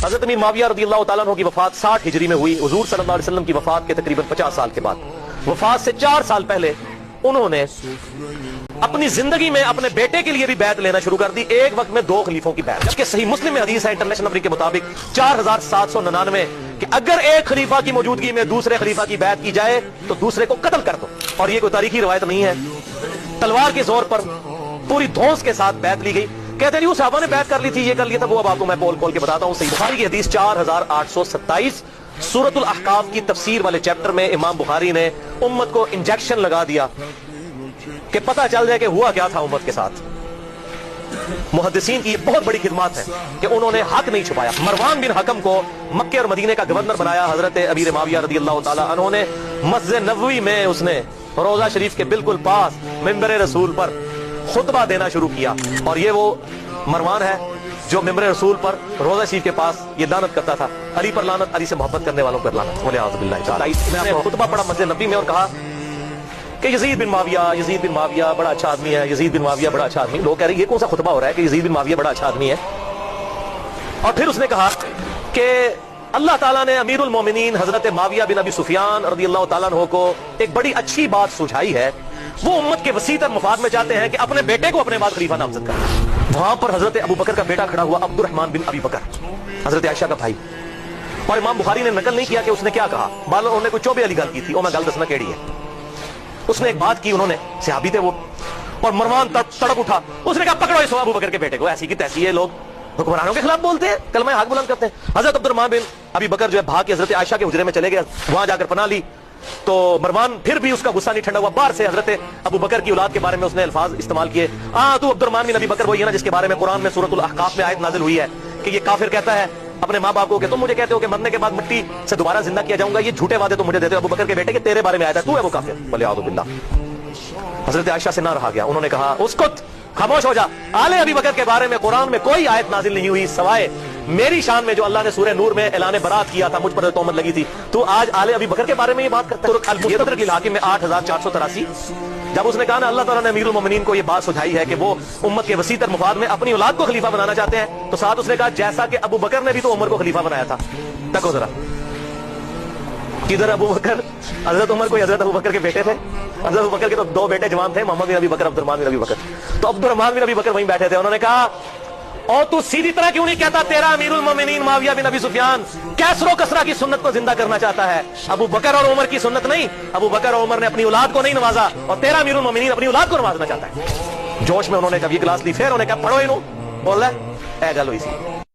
حضرت امیر معاویہ رضی اللہ تعالیٰ عنہ کی وفات 60 ہجری میں ہوئی، حضور صلی اللہ علیہ وسلم کی وفات کے تقریباً 50 سال کے بعد۔ وفات سے 4 سال پہلے انہوں نے اپنی زندگی میں اپنے بیٹے کے لیے بھی بیعت لینا شروع کر دی، ایک وقت میں 2 خلیفوں کی بیعت، جبکہ صحیح مسلم میں حدیث ہے انٹرنیشنل نمبر کے مطابق 4799 کہ اگر ایک خلیفہ کی موجودگی میں دوسرے خلیفہ کی بیعت کی جائے تو دوسرے کو قتل کر دو، اور یہ کوئی تاریخی روایت نہیں ہے، تلوار کے زور پر پوری دھونس کے ساتھ بیعت لی گئی۔ کہتے ہیں صحابہ نے بیعت کر لی تھی، یہ کر لیا تھا، وہ اب آپ کو میں کھول کے بتاتا ہوں۔ صحیح بخاری کی حدیث 4827 سورۃ الاحقاف کی تفسیر والے چیپٹر میں امام بخاری نے امت کو انجیکشن لگا دیا کہ پتہ چل جائے کہ ہوا کیا تھا امت کے ساتھ۔ محدثین کی بہت بڑی خدمات ہے کہ انہوں نے حق نہیں چھپایا۔ مروان بن حکم کو مکے اور مدینے کا گورنر بنایا حضرت امیر معاویہ رضی اللہ تعالیٰ عنہ نے۔ مسجد نبوی میں اس نے روضہ شریف کے بالکل پاس ممبر رسول پر خطبہ دینا شروع کیا، اور یہ وہ مروان ہے جو ممبر رسول پر روضہ شریف کے پاس یہ لعنت کرتا تھا، علی پر لعنت، علی سے محبت کرنے والوں پر لعنت، ولیعوذ باللہ تعالی۔ میں نے خطبہ پڑھا مسجد نبوی میں اور کہا کہ یزید بن معاویہ بڑا اچھا آدمی ہے، یزید بن معاویہ بڑا اچھا آدمی۔ لوگ کہہ رہے ہیں یہ کون سا خطبہ ہو رہا ہے کہ یزید بن معاویہ بڑا اچھا آدمی ہے؟ اور پھر اس نے کہا کہ اللہ تعالیٰ نے امیر المومنین حضرت معاویہ بن ابی سفیان رضی اللہ تعالیٰ عنہ کو ایک بڑی اچھی بات سجھائی ہے، وہ امت کے وسیع تر مفاد میں چاہتے ہیں کہ اپنے بیٹے کو اپنے بعد خلیفہ نامزد کریں۔ وہاں پر حضرت ابو بکر کا بیٹا کھڑا ہوا، عبد الرحمن بن ابی بکر، حضرت عائشہ کا بھائی، اور امام بخاری نے نقل نہیں کیا کہ اس نے کیا کہا، معلوم انہوں نے کوئی چوبے والی گل کی تھی، اور میں گل دسنا کیڑی ہے۔ اس نے ایک بات کی، انہوں نے صحابی تھے وہ، اور مروان تڑپ اٹھا، اس نے کہا پکڑو اس ابو بکر کے بیٹے کو، ایسی کی تیسی ہے، لوگ حکمرانوں کے خلاف بولتے ہیں، کلمہ حق بلند کرتے ہیں۔ حضرت عبد الرحمن بن ابی بکر جو ہے بھاگ کے حضرت عائشہ کے حجرے میں چلے گئے، وہاں جا کر پناہ لی، تو مروان پھر بھی اس کا غصہ نہیں ٹھنڈا ہوا، باہر سے حضرت ابو بکر کی اولاد کے بارے میں اس نے الفاظ استعمال کیے، تو عبد الرحمن بن ابی بکر وہی ہے نا جس کے بارے میں قرآن میں سورۃ الاحقاف میں آیت نازل ہوئی ہے کہ یہ کافر کہتا ہے اپنے ماں باپ کو کہ تم مجھے کہتے ہو کہ مرنے کے بعد مٹی سے دوبارہ زندہ کیا جاؤں گا، یہ جھوٹے وعدے تم مجھے دیتے ہو ابو بکر کے بیٹے کہ تیرے بارے میں آیا تھا، تو ہے وہ کافر، ولیعوذ باللہ۔ حضرت عائشہ سے نہ رہا گیا، انہوں نے کہا اسکت، خاموش ہو جا، آل ابی بکر کے بارے میں قرآن میں کوئی آیت نازل نہیں ہوئی سوائے میری شان میں جو اللہ نے سورہ نور میں اعلان برات کیا تھا، مجھ پر تہمت لگی تھی، تو آج آل ابی بکر کے بارے میں یہ بات کرتا ہے۔ المستدرک للحاکم میں 8483 جب اس نے کہا نا اللہ تعالیٰ نے امیر المومنین کو یہ بات سجھائی ہے کہ وہ امت کے وسیع تر مفاد میں اپنی اولاد کو خلیفہ بنانا چاہتے ہیں، تو ساتھ اس نے کہا جیسا کہ ابو بکر نے بھی تو عمر کو خلیفہ بنایا تھا۔ تکو ذرا، کدھر ابو بکر، حضرت عمر کوئی حضرت ابو بکر کے بیٹے تھے؟ حضرت ابو بکر کے تو 2 بیٹے جوان تھے، محمد بن ابی بکر، عبد الرحمن بن ابی بکر، تو عبد الرحمن بن ابی بکر وہیں بیٹھے تھے، انہوں نے کہا اور تو سیدھی طرح کیوں نہیں کہتا تیرا امیر المومنین معاویہ بن ابی سفیان کیسر و کسرا کی سنت کو زندہ کرنا چاہتا ہے، ابو بکر اور عمر کی سنت نہیں، ابو بکر اور عمر نے اپنی اولاد کو نہیں نوازا، اور تیرا امیر المومنین اپنی اولاد کو نوازنا چاہتا ہے۔ جوش میں انہوں نے کبھی کلاس لی، پھر انہوں نے کہا پڑھو انہوں، بول رہا ہے اے گل ہوئی سی۔